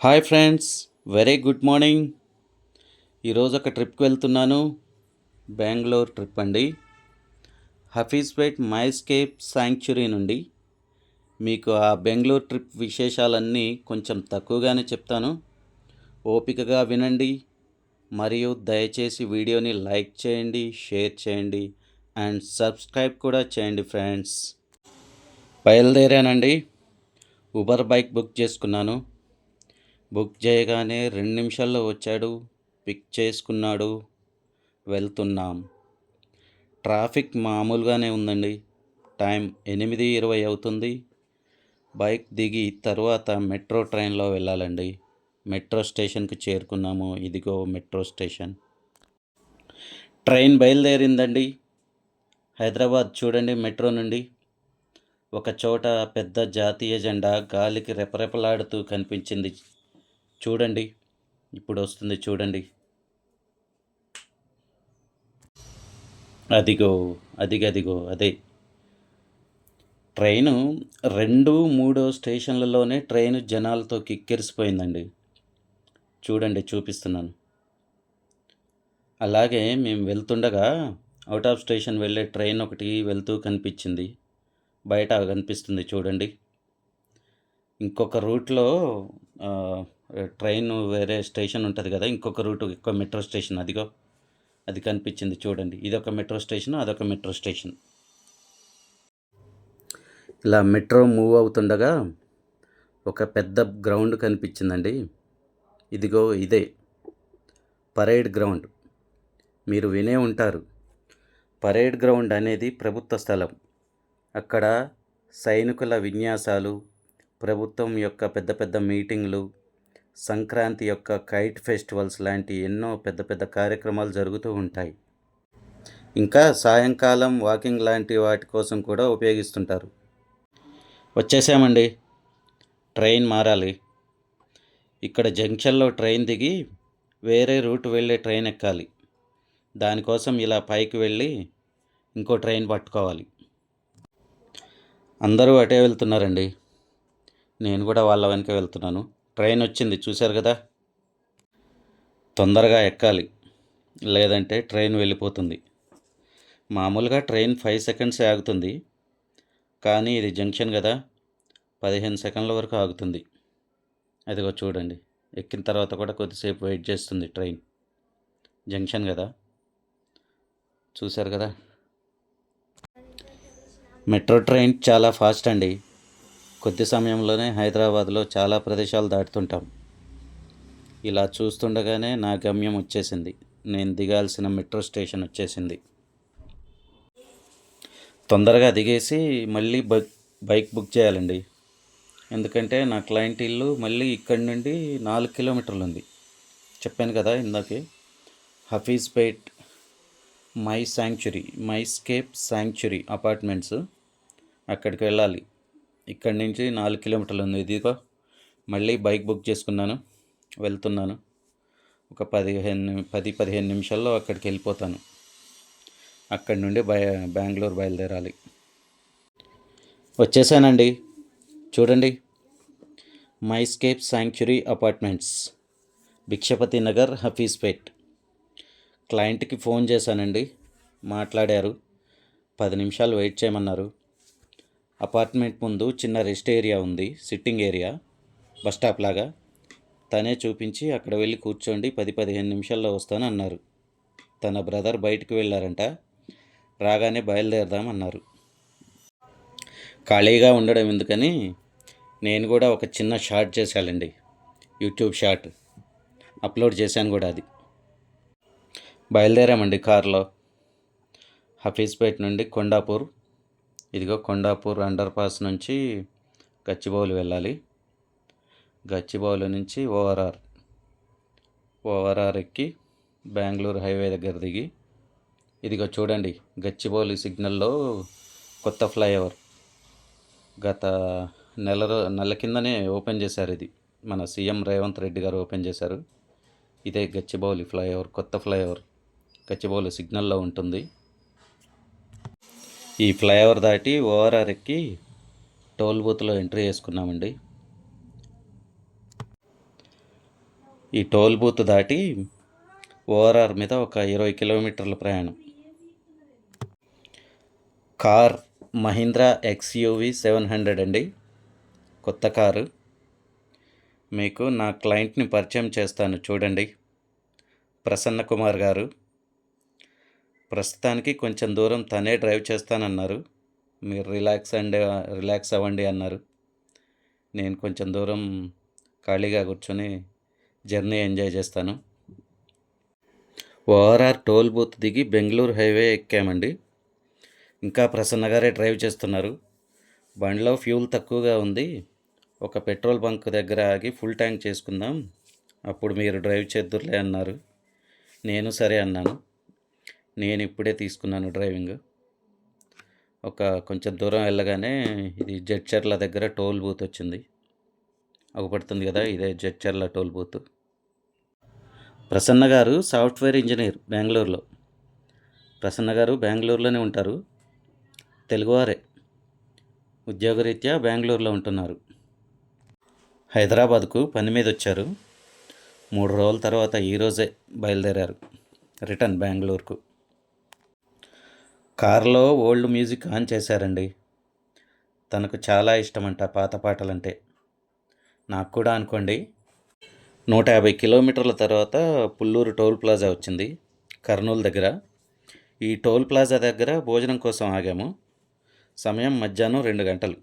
Hi friends, very good morning. ఈరోజు ఒక ట్రిప్కి వెళ్తున్నాను. బెంగళూరు ట్రిప్ అండి. హఫీజ్పేట్ మైస్కేప్ శాంక్చురీ నుండి మీకు ఆ బెంగళూరు ట్రిప్ విశేషాలన్నీ కొంచెం తక్కువగానే చెప్తాను. ఓపికగా వినండి మరియు దయచేసి వీడియోని లైక్ చేయండి, షేర్ చేయండి అండ్ సబ్స్క్రైబ్ కూడా చేయండి ఫ్రెండ్స్. బయలుదేరానండి. ఉబర్ బైక్ బుక్ చేసుకున్నాను. బుక్ చేయగానే 2 నిమిషాల్లో వచ్చాడు, పిక్ చేసుకున్నాడు. వెళ్తున్నాం. ట్రాఫిక్ మామూలుగానే ఉందండి. టైం 8:20 అవుతుంది. బైక్ దిగి తర్వాత మెట్రో ట్రైన్లో వెళ్ళాలండి. మెట్రో స్టేషన్కి చేరుకున్నాము. ఇదిగో మెట్రో స్టేషన్. ట్రైన్ బయలుదేరిందండి. హైదరాబాద్ చూడండి. మెట్రో నుండి ఒక చోట పెద్ద జాతీయ జెండా గాలికి రెపరెపలాడుతూ కనిపించింది. చూడండి, ఇప్పుడు వస్తుంది చూడండి. అదిగో అదిగో అదే ట్రైను. 2-3 స్టేషన్లలోనే ట్రైను జనాలతో కిక్కిరిసిపోయిందండి. చూడండి, చూపిస్తున్నాను. అలాగే మేము వెళ్తుండగా అవుట్ ఆఫ్ స్టేషన్ వెళ్ళే ట్రైన్ ఒకటి వెళ్తూ కనిపించింది. బయట కనిపిస్తుంది చూడండి. ఇంకొక రూట్లో ట్రైన్ వేరే స్టేషన్ ఉంటుంది కదా, ఇంకొక రూట్, ఇంకో మెట్రో స్టేషన్ అదిగో అది కనిపించింది చూడండి. ఇదొక మెట్రో స్టేషన్, అదొక మెట్రో స్టేషన్. ఇలా మెట్రో మూవ్ అవుతుండగా ఒక పెద్ద గ్రౌండ్ కనిపించిందండి. ఇదిగో ఇదే పరేడ్ గ్రౌండ్. మీరు వినే ఉంటారు. పరేడ్ గ్రౌండ్ అనేది ప్రభుత్వ స్థలం. అక్కడ సైనికుల విన్యాసాలు, ప్రభుత్వం యొక్క పెద్ద పెద్ద మీటింగ్లు, సంక్రాంతి యొక్క కైట్ ఫెస్టివల్స్ లాంటి ఎన్నో పెద్ద పెద్ద కార్యక్రమాలు జరుగుతూ ఉంటాయి. ఇంకా సాయంకాలం వాకింగ్ లాంటి వాటి కోసం కూడా ఉపయోగిస్తుంటారు. వచ్చేసామండి. ట్రైన్ మారాలి. ఇక్కడ జంక్షన్లో ట్రైన్ దిగి వేరే రూట్ వెళ్ళే ట్రైన్ ఎక్కాలి. దానికోసం ఇలా పైకి వెళ్ళి ఇంకో ట్రైన్ పట్టుకోవాలి. అందరూ అటే వెళ్తున్నారండి. నేను కూడా వాళ్ళ వెనక వెళ్తున్నాను. ట్రైన్ వచ్చింది, చూశారు కదా. తొందరగా ఎక్కాలి, లేదంటే ట్రైన్ వెళ్ళిపోతుంది. మామూలుగా ట్రైన్ 5 సెకండ్సే ఆగుతుంది, కానీ ఇది జంక్షన్ కదా, 15 సెకండ్ల వరకు ఆగుతుంది. అదిగో చూడండి. ఎక్కిన తర్వాత కూడా కొద్దిసేపు వెయిట్ చేస్తుంది ట్రైన్. జంక్షన్ కదా, చూశారు కదా. మెట్రో ట్రైన్ చాలా ఫాస్ట్ అండి. కొద్ది సమయంలోనే హైదరాబాద్లో చాలా ప్రదేశాలు దాటుతుంటాం. ఇలా చూస్తుండగానే నా గమ్యం వచ్చేసింది. నేను దిగాల్సిన మెట్రో స్టేషన్ వచ్చేసింది. తొందరగా దిగేసి మళ్ళీ బైక్ బుక్ చేయాలండి. ఎందుకంటే నా క్లయింట్ ఇల్లు మళ్ళీ ఇక్కడి నుండి 4 కిలోమీటర్లు ఉంది. చెప్పాను కదా ఇందాకే. హఫీజ్పేట్ మైస్కేప్ శాంక్చురీ అపార్ట్మెంట్స్, అక్కడికి వెళ్ళాలి. ఇక్కడి నుంచి 4 కిలోమీటర్లు ఉంది. ఇదిగో మళ్ళీ బైక్ బుక్ చేసుకున్నాను, వెళ్తున్నాను. ఒక 10-15 నిమిషాల్లో అక్కడికి వెళ్ళిపోతాను. అక్కడి నుండి బెంగళూరు బయలుదేరాలి. వచ్చేసానండి. చూడండి, MyScape sanctuary apartments, Bhikshapathi Nagar, Hafeezpet. క్లయింట్కి ఫోన్ చేశానండి, మాట్లాడారు. 10 నిమిషాలు వెయిట్ చేయమన్నారు. అపార్ట్మెంట్ ముందు చిన్న రెస్ట్ ఏరియా ఉంది, సిట్టింగ్ ఏరియా, బస్ స్టాప్ లాగా. తనే చూపించి అక్కడ వెళ్ళి కూర్చోండి, 10-15 నిమిషాల్లో వస్తాను అన్నారు. తన బ్రదర్ బయటికి వెళ్ళారంట, రాగానే బయలుదేరదామన్నారు. ఖాళీగా ఉండడం ఎందుకని నేను కూడా ఒక చిన్న షార్ట్ చేశానండి, యూట్యూబ్ షార్ట్ అప్లోడ్ చేశాను కూడా. అది బయలుదేరామండి కారులో. హఫీజ్పేట్ నుండి కొండాపూర్. ఇదిగో కొండాపూర్ అండర్ పాస్ నుంచి గచ్చిబౌలి వెళ్ళాలి. గచ్చిబౌలి నుంచి ఓఆర్ఆర్ ఎక్కి బెంగళూరు హైవే దగ్గర దిగి, ఇదిగో చూడండి గచ్చిబౌలి సిగ్నల్లో కొత్త ఫ్లైఓవర్ గత నెల కిందనే ఓపెన్ చేశారు. ఇది మన సీఎం రేవంత్ రెడ్డి గారు ఓపెన్ చేశారు. ఇదే గచ్చిబౌలి ఫ్లైఓవర్, కొత్త ఫ్లైఓవర్ గచ్చిబౌలి సిగ్నల్లో ఉంటుంది. ఈ ఫ్లైఓవర్ దాటి ఓఆర్ఆర్ ఎక్కి టోల్ బూత్లో ఎంట్రీ చేసుకున్నామండి. ఈ టోల్ బూత్ దాటి ఓఆర్ఆర్ మీద ఒక 20 కిలోమీటర్ల ప్రయాణం. కార్ మహీంద్రా ఎక్స్యూవి 700 అండి, కొత్త కారు. మీకు నా క్లయింట్ని పరిచయం చేస్తాను చూడండి, ప్రసన్న కుమార్ గారు. ప్రస్తుతానికి కొంచెం దూరం తనే డ్రైవ్ చేస్తానన్నారు. మీరు రిలాక్స్ అవ్వండి అన్నారు. నేను కొంచెం దూరం ఖాళీగా కూర్చొని జర్నీ ఎంజాయ్ చేస్తాను. ఓఆర్ఆర్ టోల్ బూత్ దిగి బెంగళూరు హైవే ఎక్కామండి. ఇంకా ప్రసన్న గారే డ్రైవ్ చేస్తున్నారు. బండిలో ఫ్యూల్ తక్కువగా ఉంది, ఒక పెట్రోల్ బంక్ దగ్గర ఆగి ఫుల్ ట్యాంక్ చేసుకుందాం, అప్పుడు మీరు డ్రైవ్ చేద్దురులే అన్నారు. నేను సరే అన్నాను. నేను ఇప్పుడే తీసుకున్నాను డ్రైవింగ్. కొంచెం దూరం వెళ్ళగానే ఇది జడ్చర్ల దగ్గర టోల్ బూత్ వచ్చింది, అగుపడుతుంది కదా, ఇదే జడ్చర్ల టోల్ బూత్. ప్రసన్న గారు సాఫ్ట్వేర్ ఇంజనీర్ బెంగళూరులో. ప్రసన్న గారు బెంగళూరులోనే ఉంటారు, తెలుగువారే, ఉద్యోగరీత్యా బెంగళూరులో ఉంటున్నారు. హైదరాబాద్కు పని మీద వచ్చారు. 3 రోజుల తర్వాత ఈరోజే బయలుదేరారు రిటర్న్ బెంగళూరుకు. కారులో ఓల్డ్ మ్యూజిక్ ఆన్ చేశారండి. తనకు చాలా ఇష్టమంట పాత పాటలంటే, నాకు కూడా అనుకోండి. 150 కిలోమీటర్ల తర్వాత పుల్లూరు టోల్ ప్లాజా వచ్చింది, కర్నూలు దగ్గర. ఈ టోల్ ప్లాజా దగ్గర భోజనం కోసం ఆగాము. సమయం మధ్యాహ్నం 2 గంటలు.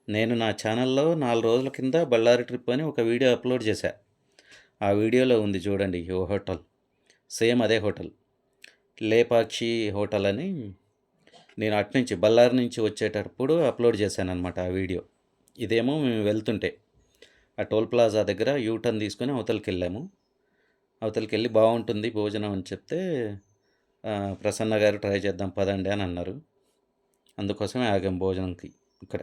నేను నా ఛానల్లో 4 రోజుల కింద బళ్ళారి ట్రిప్ అని ఒక వీడియో అప్లోడ్ చేశా. ఆ వీడియోలో ఉంది చూడండి ఓ హోటల్, సేమ్ అదే హోటల్, లేపాక్షి హోటల్ అని. నేను అట్నుంచి బళ్ళారి నుంచి వచ్చేటప్పుడు అప్లోడ్ చేశాను అనమాట ఆ వీడియో. ఇదేమో మేము వెళ్తుంటే ఆ టోల్ ప్లాజా దగ్గర యూటర్న్ తీసుకొని అవతలకి వెళ్ళాము. అవతలకి వెళ్ళి బాగుంటుంది భోజనం అని చెప్తే ప్రసన్న గారు ట్రై చేద్దాం పదండి అని అన్నారు. అందుకోసమే ఆగాం భోజనంకి ఇక్కడ.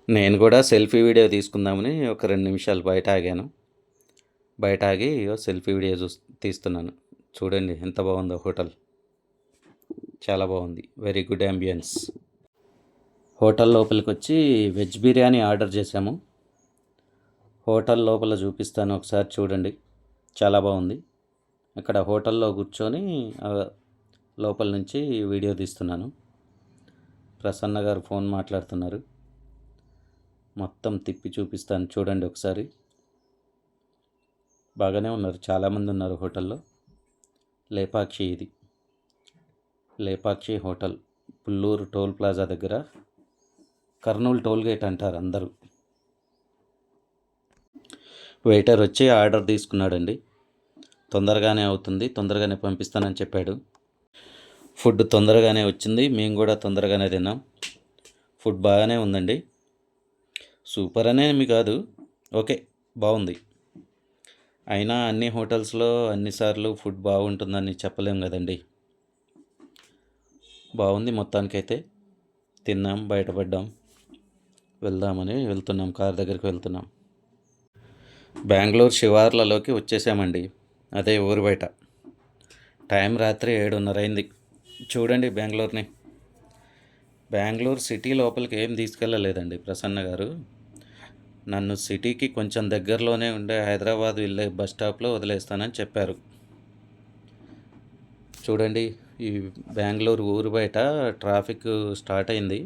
నేను కూడా సెల్ఫీ వీడియో తీసుకుందామని ఒక 2 నిమిషాలు బయట ఆగాను. బయట ఆగి సెల్ఫీ వీడియో తీస్తున్నాను. చూడండి ఎంత బాగుందో హోటల్, చాలా బాగుంది, వెరీ గుడ్ అంబియన్స్. హోటల్ లోపలికి వచ్చి వెజ్ బిర్యానీ ఆర్డర్ చేశాము. హోటల్ లోపల చూపిస్తాను, ఒకసారి చూడండి, చాలా బాగుంది. అక్కడ హోటల్లో కూర్చొని లోపల నుంచి వీడియో తీస్తున్నాను. ప్రసన్న గారు ఫోన్ మాట్లాడుతున్నారు, మొత్తం తిప్పి చూపిస్తాను చూడండి ఒకసారి. బాగానే ఉన్నారు, చాలామంది ఉన్నారు హోటల్లో. లేపాక్షి, ఇది Lepakshi hotel, Pulluru toll plaza దగ్గర, కర్నూలు టోల్ గేట్ అంటారు అందరూ. వెయిటర్ వచ్చి ఆర్డర్ తీసుకున్నాడండి. తొందరగానే అవుతుంది, తొందరగానే పంపిస్తానని చెప్పాడు. ఫుడ్ తొందరగానే వచ్చింది, మేము కూడా తొందరగానే తిన్నాం. ఫుడ్ బాగానే ఉందండి, సూపర్ అనేమి కాదు, ఓకే, బాగుంది. అయినా అన్ని హోటల్స్లో అన్నిసార్లు ఫుడ్ బాగుంటుందని చెప్పలేం కదండి. బాగుంది మొత్తానికైతే. తిన్నాం, బయటపడ్డాం, వెళ్దామని వెళ్తున్నాం, కార్ దగ్గరికి వెళ్తున్నాం. బెంగళూరు శివార్లలోకి వచ్చేసామండి, అదే ఊరు బయట. టైం రాత్రి 7:30 అయింది. చూడండి బెంగళూరుని. బెంగళూరు సిటీ లోపలికి ఏం తీసుకెళ్ళలేదండి ప్రసన్న గారు. నన్ను సిటీకి కొంచెం దగ్గరలోనే ఉండే హైదరాబాద్ వెళ్ళే బస్ స్టాప్లో వదిలేస్తానని చెప్పారు. చూడండి, ఈ బెంగళూరు ఊరు బయట ట్రాఫిక్ స్టార్ట్ అయింది.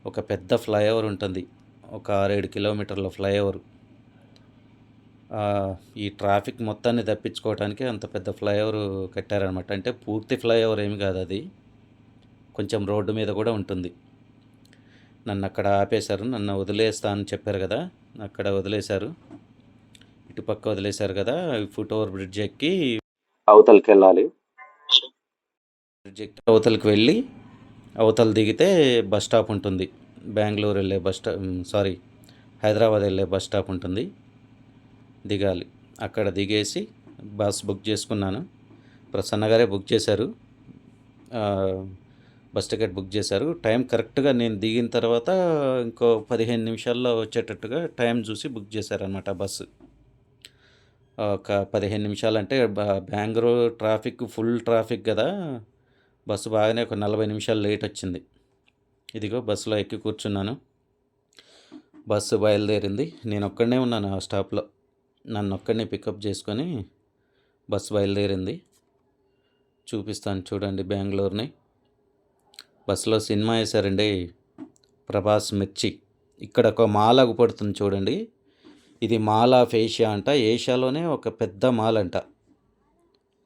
ఒక పెద్ద ఫ్లైఓవర్ ఉంటుంది, ఒక 6-7 కిలోమీటర్ల ఫ్లైఓవర్. ఈ ట్రాఫిక్ మొత్తాన్ని తప్పించుకోవడానికి అంత పెద్ద ఫ్లైఓవర్ కట్టారనమాట. అంటే పూర్తి ఫ్లైఓవర్ ఏమి కాదు, అది కొంచెం రోడ్డు మీద కూడా ఉంటుంది. నన్ను అక్కడ ఆపేశారు, నన్ను వదిలేస్తా అని చెప్పారు కదా, అక్కడ వదిలేశారు, ఇటుపక్క వదిలేశారు కదా. ఫుట్ ఓవర్ బ్రిడ్జ్ ఎక్కి అవతలకి వెళ్ళాలి. బ్రిడ్జ్ ఎక్కి అవతలకి వెళ్ళి అవతల దిగితే బస్ స్టాప్ ఉంటుంది, బెంగళూరు వెళ్ళే హైదరాబాద్ వెళ్ళే బస్ స్టాప్ ఉంటుంది. దిగాలి, అక్కడ దిగేసి బస్ బుక్ చేసుకున్నాను. ప్రసన్న గారే బుక్ చేశారు, బస్ టికెట్ బుక్ చేశారు. టైం కరెక్ట్గా నేను దిగిన తర్వాత ఇంకో 15 నిమిషాల్లో వచ్చేటట్టుగా టైం చూసి బుక్ చేశారనమాట బస్సు. ఒక 15 నిమిషాలు అంటే బెంగళూరు ట్రాఫిక్ ఫుల్ ట్రాఫిక్ కదా, బస్సు బాగానే ఒక 40 నిమిషాలు లేట్ వచ్చింది. ఇదిగో బస్సులో ఎక్కి కూర్చున్నాను, బస్సు బయలుదేరింది. నేను ఒక్కడనే ఉన్నాను ఆ స్టాప్లో. నన్ను ఒక్కడిని పికప్ చేసుకొని బస్సు బయలుదేరింది. చూపిస్తాను చూడండి బెంగళూరుని. బస్సులో సినిమా వేశారండి, ప్రభాస్ మిర్చి. ఇక్కడ ఒక మాల్ అగుపడుతుంది చూడండి, ఇది మాల్ ఆఫ్ ఏషియా అంట. ఏషియాలోనే ఒక పెద్ద మాల్ అంట.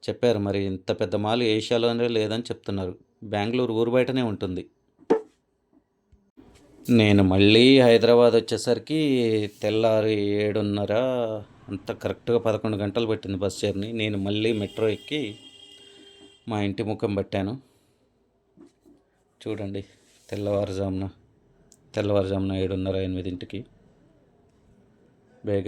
చెప్పారు మరి, ఇంత పెద్ద మాల్ ఏషియాలోనే లేదని చెప్తున్నారు. బెంగళూరు ఊరు బయటనే ఉంటుంది. నేను మళ్ళీ హైదరాబాద్ వచ్చేసరికి తెల్లారి 7:30 అంత కరెక్ట్గా 11 గంటలు పట్టింది బస్ జర్నీ. నేను మళ్ళీ మెట్రో ఎక్కి మా ఇంటి ముఖం పట్టాను. చూడండి, తెల్లవారుజామున 7:30 8కి బేగం